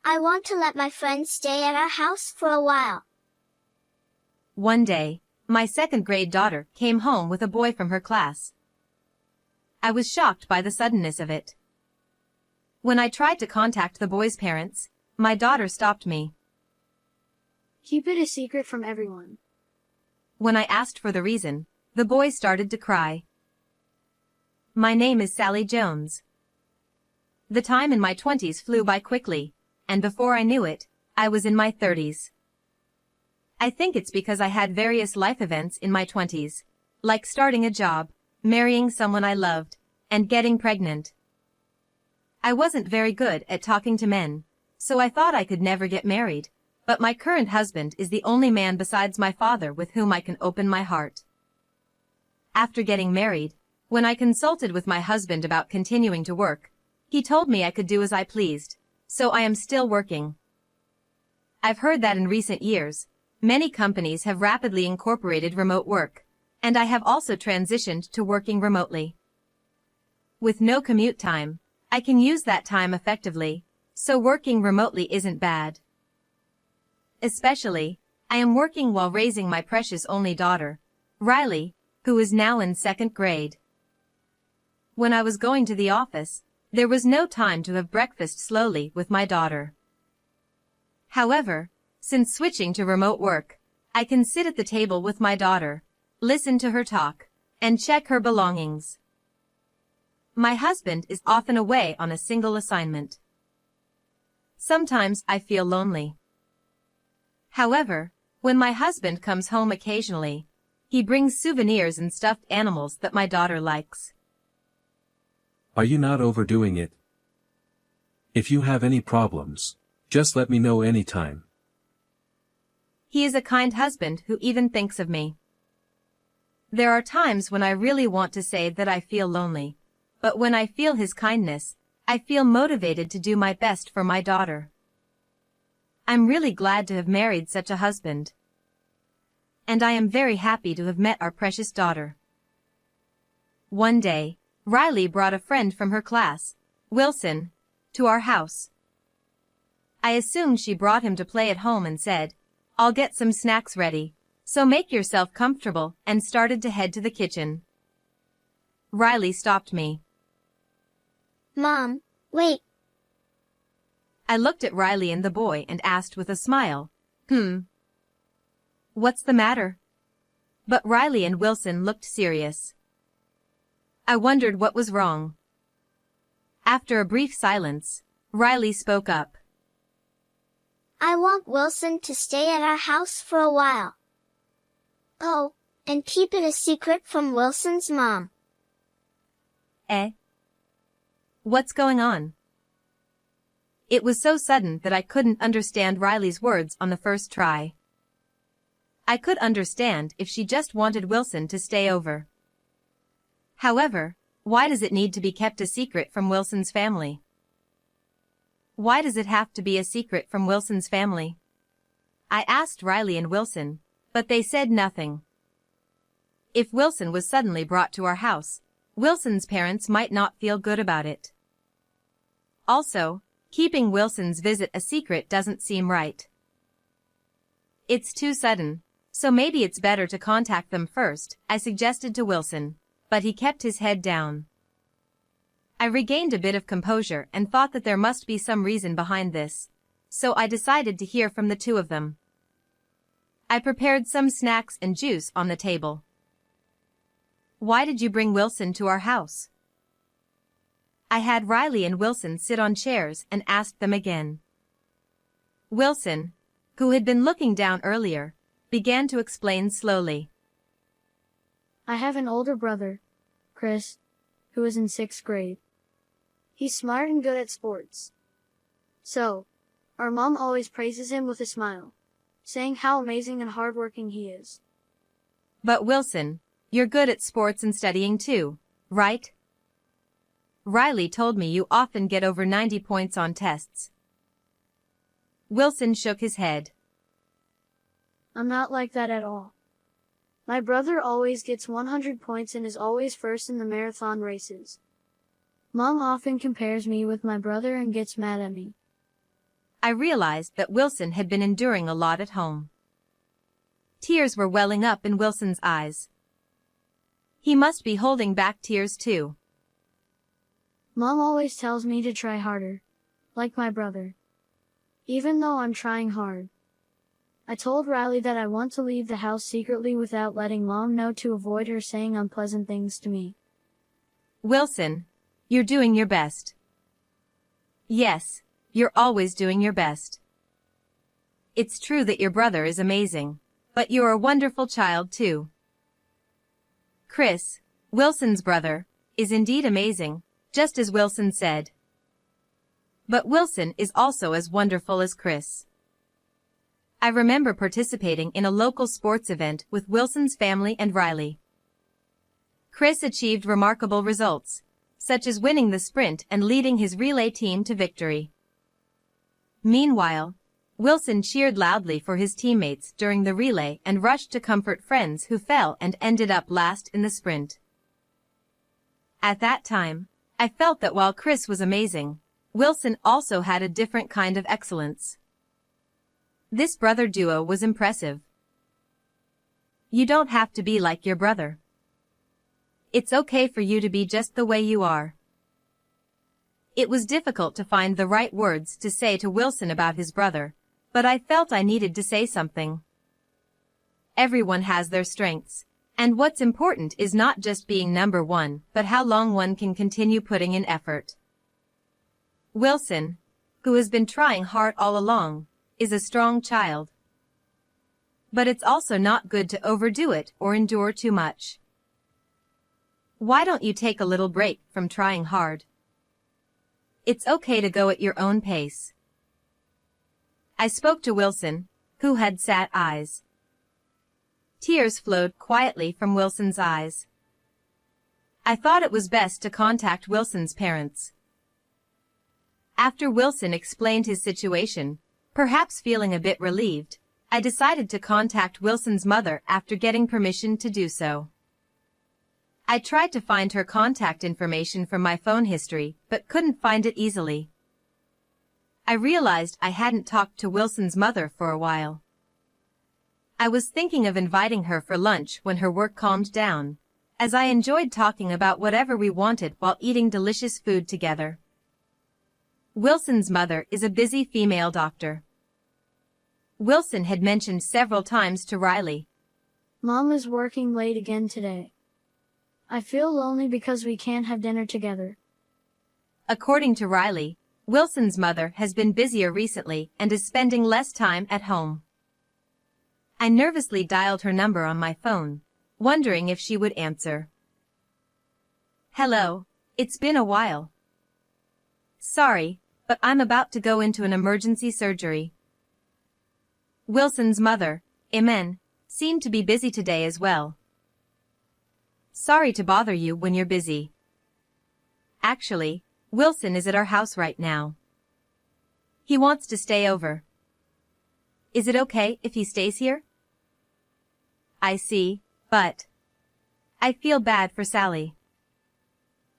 I want to let my friends stay at our house for a while. One day, my second-grade daughter came home with a boy from her class. I was shocked by the suddenness of it. When I tried to contact the boy's parents, my daughter stopped me. Keep it a secret from everyone. When I asked for the reason, the boy started to cry. My name is Sally Jones. The time in my 20s flew by quickly, and before I knew it, I was in my 30s. I think it's because I had various life events in my 20s, like starting a job, marrying someone I loved, and getting pregnant. I wasn't very good at talking to men, so I thought I could never get married, but my current husband is the only man besides my father with whom I can open my heart. After getting married, when I consulted with my husband about continuing to work, he told me I could do as I pleased, so I am still working. I've heard that in recent years, many companies have rapidly incorporated remote work, and I have also transitioned to working remotely. With no commute time, I can use that time effectively, so working remotely isn't bad. Especially, I am working while raising my precious only daughter, Riley, who is now in second grade. When I was going to the office, there was no time to have breakfast slowly with my daughter. However, since switching to remote work, I can sit at the table with my daughter, listen to her talk, and check her belongings. My husband is often away on a single assignment. Sometimes I feel lonely. However, when my husband comes home occasionally, he brings souvenirs and stuffed animals that my daughter likes. Are you not overdoing it? If you have any problems, just let me know anytime. He is a kind husband who even thinks of me. There are times when I really want to say that I feel lonely, but when I feel his kindness, I feel motivated to do my best for my daughter. I'm really glad to have married such a husband. And I am very happy to have met our precious daughter. One day, Riley brought a friend from her class, Wilson, to our house. I assumed she brought him to play at home and said, "I'll get some snacks ready, so make yourself comfortable," and started to head to the kitchen. Riley stopped me. Mom, wait. I looked at Riley and the boy and asked with a smile, What's the matter? But Riley and Wilson looked serious. I wondered what was wrong. After a brief silence, Riley spoke up. I want Wilson to stay at our house for a while. Oh, and keep it a secret from Wilson's mom. Eh? What's going on? It was so sudden that I couldn't understand Riley's words on the first try. I could understand if she just wanted Wilson to stay over. However, why does it need to be kept a secret from Wilson's family? Why does it have to be a secret from Wilson's family? I asked Riley and Wilson, but they said nothing. If Wilson was suddenly brought to our house, Wilson's parents might not feel good about it. Also, keeping Wilson's visit a secret doesn't seem right. It's too sudden, so maybe it's better to contact them first, I suggested to Wilson, but he kept his head down. I regained a bit of composure and thought that there must be some reason behind this, so I decided to hear from the two of them. I prepared some snacks and juice on the table. Why did you bring Wilson to our house? I had Riley and Wilson sit on chairs and asked them again. Wilson, who had been looking down earlier, began to explain slowly. I have an older brother, Chris, who is in 6th grade. He's smart and good at sports. So, our mom always praises him with a smile, saying how amazing and hardworking he is. But Wilson, you're good at sports and studying too, right? Riley told me you often get over 90 points on tests. Wilson shook his head. I'm not like that at all. My brother always gets 100 points and is always first in the marathon races. Mom often compares me with my brother and gets mad at me. I realized that Wilson had been enduring a lot at home. Tears were welling up in Wilson's eyes. He must be holding back tears too. Mom always tells me to try harder, like my brother. Even though I'm trying hard. I told Riley that I want to leave the house secretly without letting Mom know to avoid her saying unpleasant things to me. Wilson, you're doing your best. Yes, you're always doing your best. It's true that your brother is amazing, but you're a wonderful child too. Chris, Wilson's brother, is indeed amazing, just as Wilson said. But Wilson is also as wonderful as Chris. I remember participating in a local sports event with Wilson's family and Riley. Chris achieved remarkable results, such as winning the sprint and leading his relay team to victory. Meanwhile, Wilson cheered loudly for his teammates during the relay and rushed to comfort friends who fell and ended up last in the sprint. At that time, I felt that while Chris was amazing, Wilson also had a different kind of excellence. This brother duo was impressive. You don't have to be like your brother. It's okay for you to be just the way you are. It was difficult to find the right words to say to Wilson about his brother, but I felt I needed to say something. Everyone has their strengths, and what's important is not just being number one, but how long one can continue putting in effort. Wilson, who has been trying hard all along, is a strong child. But it's also not good to overdo it or endure too much. Why don't you take a little break from trying hard? It's okay to go at your own pace. I spoke to Wilson, who had sad eyes. Tears flowed quietly from Wilson's eyes. I thought it was best to contact Wilson's parents. After Wilson explained his situation, perhaps feeling a bit relieved, I decided to contact Wilson's mother after getting permission to do so. I tried to find her contact information from my phone history, but couldn't find it easily. I realized I hadn't talked to Wilson's mother for a while. I was thinking of inviting her for lunch when her work calmed down, as I enjoyed talking about whatever we wanted while eating delicious food together. Wilson's mother is a busy female doctor. Wilson had mentioned several times to Riley. Mom is working late again today. I feel lonely because we can't have dinner together. According to Riley, Wilson's mother has been busier recently and is spending less time at home. I nervously dialed her number on my phone, wondering if she would answer. Hello, it's been a while. Sorry, but I'm about to go into an emergency surgery. Wilson's mother, Imen, seemed to be busy today as well. Sorry to bother you when you're busy. Actually, Wilson is at our house right now. He wants to stay over. Is it okay if he stays here? I see, but I feel bad for Sally.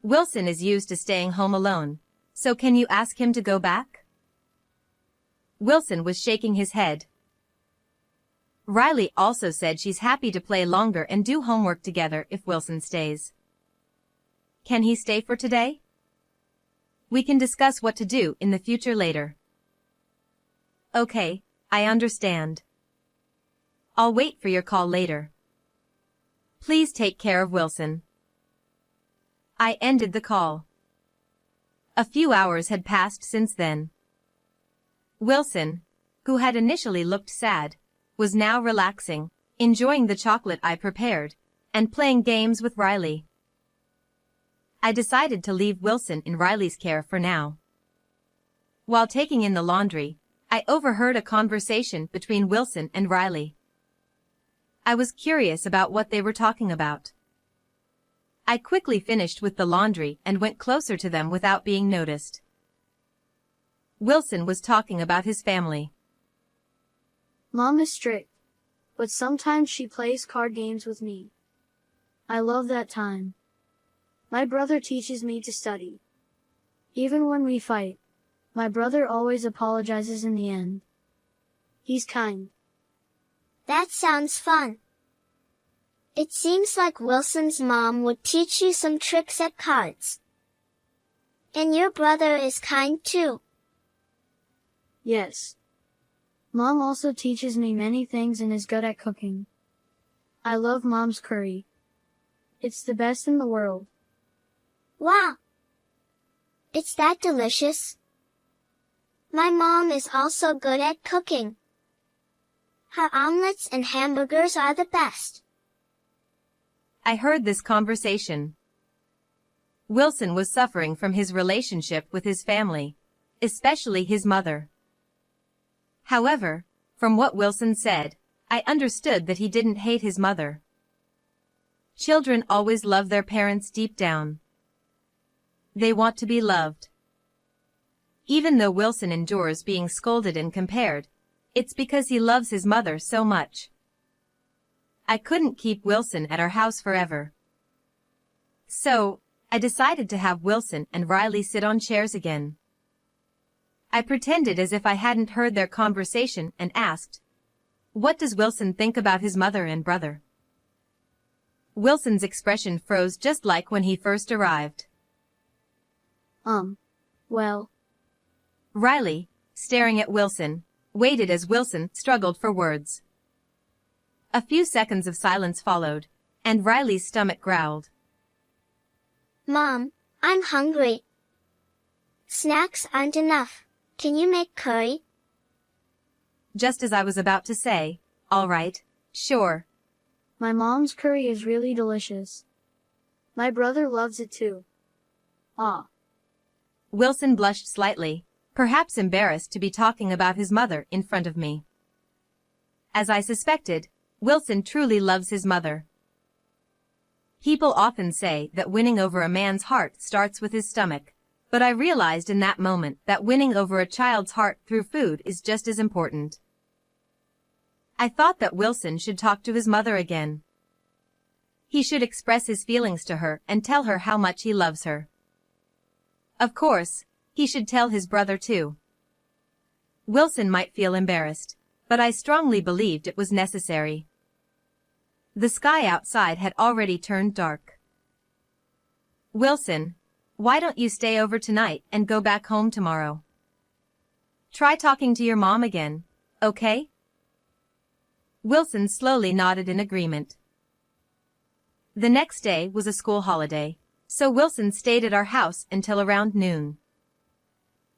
Wilson is used to staying home alone, so can you ask him to go back? Wilson was shaking his head. Riley also said she's happy to play longer and do homework together if Wilson stays. Can he stay for today? We can discuss what to do in the future later. Okay, I understand. I'll wait for your call later. Please take care of Wilson. I ended the call. A few hours had passed since then. Wilson, who had initially looked sad, was now relaxing, enjoying the chocolate I prepared, and playing games with Riley. I decided to leave Wilson in Riley's care for now. While taking in the laundry, I overheard a conversation between Wilson and Riley. I was curious about what they were talking about. I quickly finished with the laundry and went closer to them without being noticed. Wilson was talking about his family. Mom is strict, but sometimes she plays card games with me. I love that time. My brother teaches me to study. Even when we fight, My brother always apologizes in the end. He's kind. That sounds fun. It seems like Wilson's mom would teach you some tricks at cards. And your brother is kind too. Yes. Mom also teaches me many things and is good at cooking. I love Mom's curry. It's the best in the world. Wow! It's that delicious. My mom is also good at cooking. Her omelets and hamburgers are the best. I heard this conversation. Wilson was suffering from his relationship with his family, especially his mother. However, from what Wilson said, I understood that he didn't hate his mother. Children always love their parents deep down. They want to be loved. Even though Wilson endures being scolded and compared, it's because he loves his mother so much. I couldn't keep Wilson at our house forever. So, I decided to have Wilson and Riley sit on chairs again. I pretended as if I hadn't heard their conversation and asked, "What does Wilson think about his mother and brother?" Wilson's expression froze just like when he first arrived. Well. Riley, staring at Wilson, waited as Wilson struggled for words. A few seconds of silence followed, and Riley's stomach growled. Mom, I'm hungry. Snacks aren't enough. Can you make curry? Just as I was about to say, "All right, sure." My mom's curry is really delicious. My brother loves it too. Ah. Wilson blushed slightly, perhaps embarrassed to be talking about his mother in front of me. As I suspected, Wilson truly loves his mother. People often say that winning over a man's heart starts with his stomach, but I realized in that moment that winning over a child's heart through food is just as important. I thought that Wilson should talk to his mother again. He should express his feelings to her and tell her how much he loves her. Of course, he should tell his brother too. Wilson might feel embarrassed, but I strongly believed it was necessary. The sky outside had already turned dark. "Wilson, why don't you stay over tonight and go back home tomorrow? Try talking to your mom again, okay?" Wilson slowly nodded in agreement. The next day was a school holiday, so Wilson stayed at our house until around noon.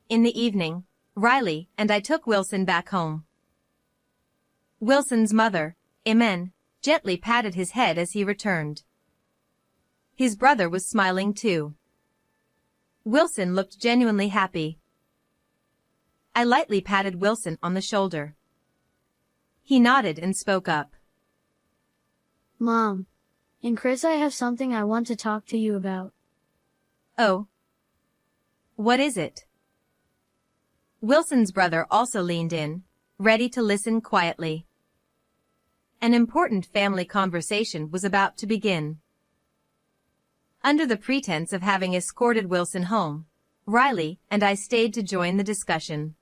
In the evening, Riley and I took Wilson back home. Wilson's mother, Imen, gently patted his head as he returned. His brother was smiling too. Wilson looked genuinely happy. I lightly patted Wilson on the shoulder. He nodded and spoke up. Mom. And Chris, I have something I want to talk to you about. Oh. What is it? Wilson's brother also leaned in, ready to listen quietly. An important family conversation was about to begin. Under the pretense of having escorted Wilson home, Riley and I stayed to join the discussion.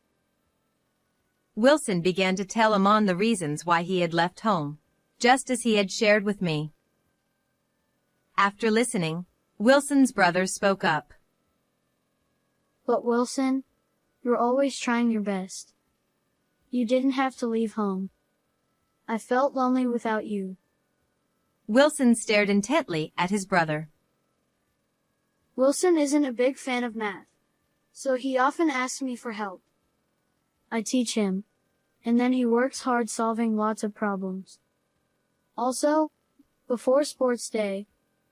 Wilson began to tell Amon the reasons why he had left home, just as he had shared with me. After listening, Wilson's brother spoke up. But Wilson, you're always trying your best. You didn't have to leave home. I felt lonely without you. Wilson stared intently at his brother. Wilson isn't a big fan of math, so he often asks me for help. I teach him, and then he works hard solving lots of problems. Also, before sports day,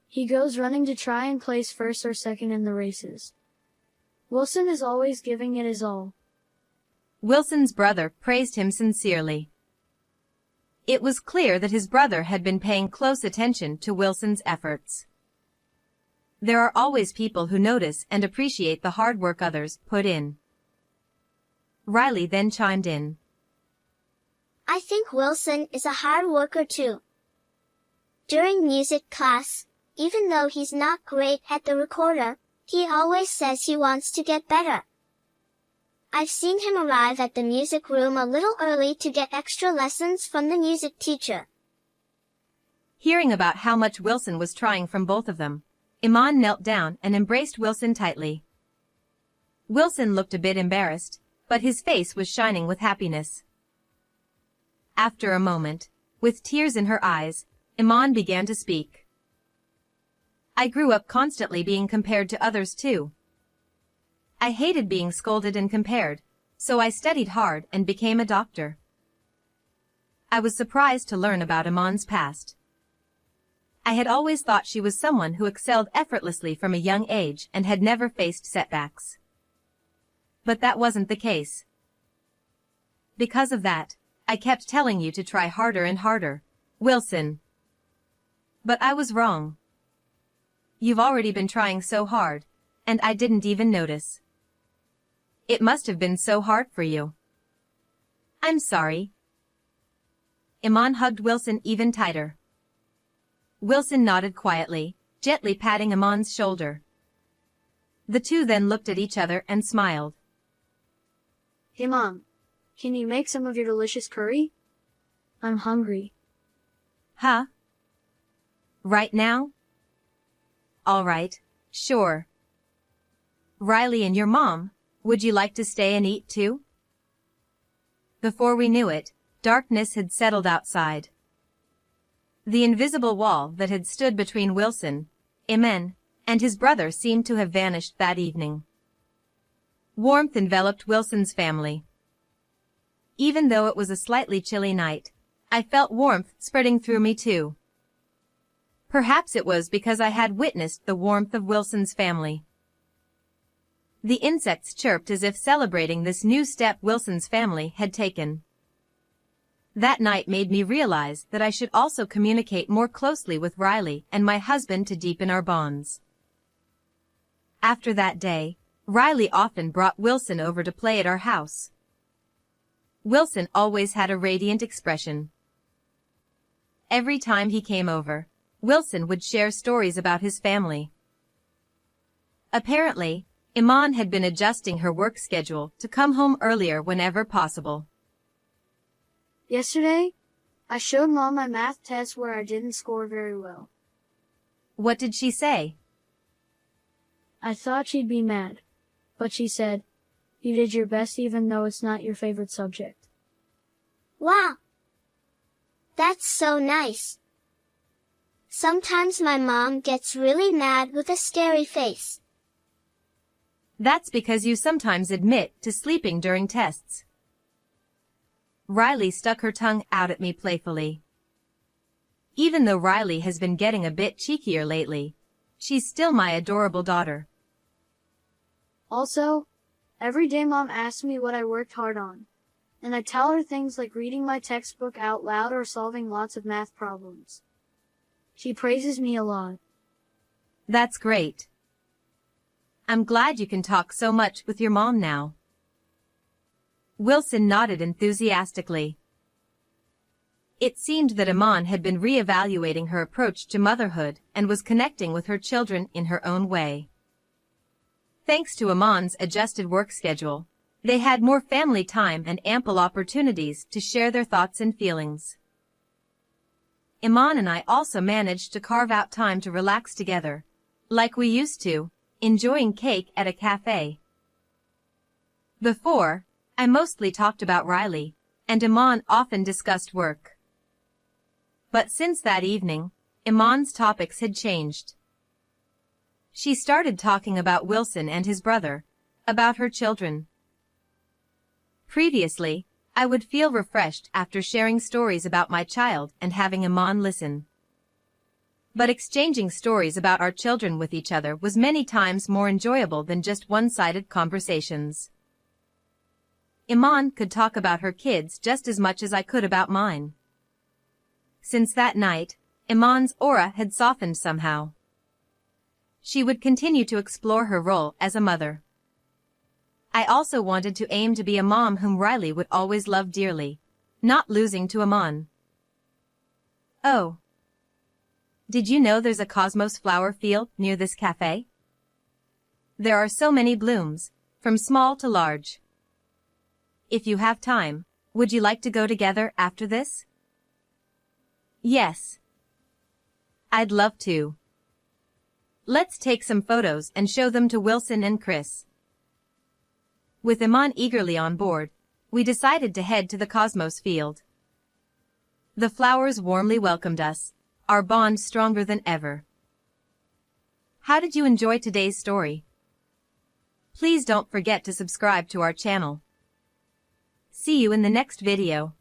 he goes running to try and place first or second in the races. Wilson is always giving it his all. Wilson's brother praised him sincerely. It was clear that his brother had been paying close attention to Wilson's efforts. There are always people who notice and appreciate the hard work others put in. Riley then chimed in. I think Wilson is a hard worker too. During music class, even though he's not great at the recorder, he always says he wants to get better. I've seen him arrive at the music room a little early to get extra lessons from the music teacher. Hearing about how much Wilson was trying from both of them, Iman knelt down and embraced Wilson tightly. Wilson looked a bit embarrassed, but his face was shining with happiness. After a moment, with tears in her eyes, Iman began to speak. I grew up constantly being compared to others too. I hated being scolded and compared, so I studied hard and became a doctor. I was surprised to learn about Iman's past. I had always thought she was someone who excelled effortlessly from a young age and had never faced setbacks. But that wasn't the case. Because of that, I kept telling you to try harder and harder, Wilson. But I was wrong. You've already been trying so hard, and I didn't even notice. It must have been so hard for you. I'm sorry. Iman hugged Wilson even tighter. Wilson nodded quietly, gently patting Iman's shoulder. The two then looked at each other and smiled. Hey Mom, can you make some of your delicious curry? I'm hungry. Huh? Right now? All right, sure. Riley and your mom, would you like to stay and eat too? Before we knew it, darkness had settled outside. The invisible wall that had stood between Wilson, Iman, and his brother seemed to have vanished that evening. Warmth enveloped Wilson's family. Even though it was a slightly chilly night, I felt warmth spreading through me too. Perhaps it was because I had witnessed the warmth of Wilson's family. The insects chirped as if celebrating this new step Wilson's family had taken. That night made me realize that I should also communicate more closely with Riley and my husband to deepen our bonds. After that day, Riley often brought Wilson over to play at our house. Wilson always had a radiant expression. Every time he came over, Wilson would share stories about his family. Apparently, Iman had been adjusting her work schedule to come home earlier whenever possible. Yesterday, I showed Mom my math test where I didn't score very well. What did she say? I thought she'd be mad, but she said, "You did your best even though it's not your favorite subject." Wow! That's so nice. Sometimes my mom gets really mad with a scary face. That's because you sometimes admit to sleeping during tests. Riley stuck her tongue out at me playfully. Even though Riley has been getting a bit cheekier lately, she's still my adorable daughter. Also, every day Mom asks me what I worked hard on, and I tell her things like reading my textbook out loud or solving lots of math problems. She praises me a lot. That's great. I'm glad you can talk so much with your mom now. Wilson nodded enthusiastically. It seemed that Iman had been re-evaluating her approach to motherhood and was connecting with her children in her own way. Thanks to Iman's adjusted work schedule, they had more family time and ample opportunities to share their thoughts and feelings. Iman and I also managed to carve out time to relax together, like we used to, enjoying cake at a cafe. Before, I mostly talked about Riley, and Iman often discussed work. But since that evening, Iman's topics had changed. She started talking about Wilson and his brother, about her children. Previously, I would feel refreshed after sharing stories about my child and having Iman listen. But exchanging stories about our children with each other was many times more enjoyable than just one-sided conversations. Iman could talk about her kids just as much as I could about mine. Since that night, Iman's aura had softened somehow. She would continue to explore her role as a mother. I also wanted to aim to be a mom whom Riley would always love dearly, not losing to Iman. Oh. Did you know there's a cosmos flower field near this cafe? There are so many blooms, from small to large. If you have time, would you like to go together after this? Yes. I'd love to. Let's take some photos and show them to Wilson and Chris. With Iman eagerly on board, we decided to head to the Cosmos field. The flowers warmly welcomed us, our bond stronger than ever. How did you enjoy today's story? Please don't forget to subscribe to our channel. See you in the next video.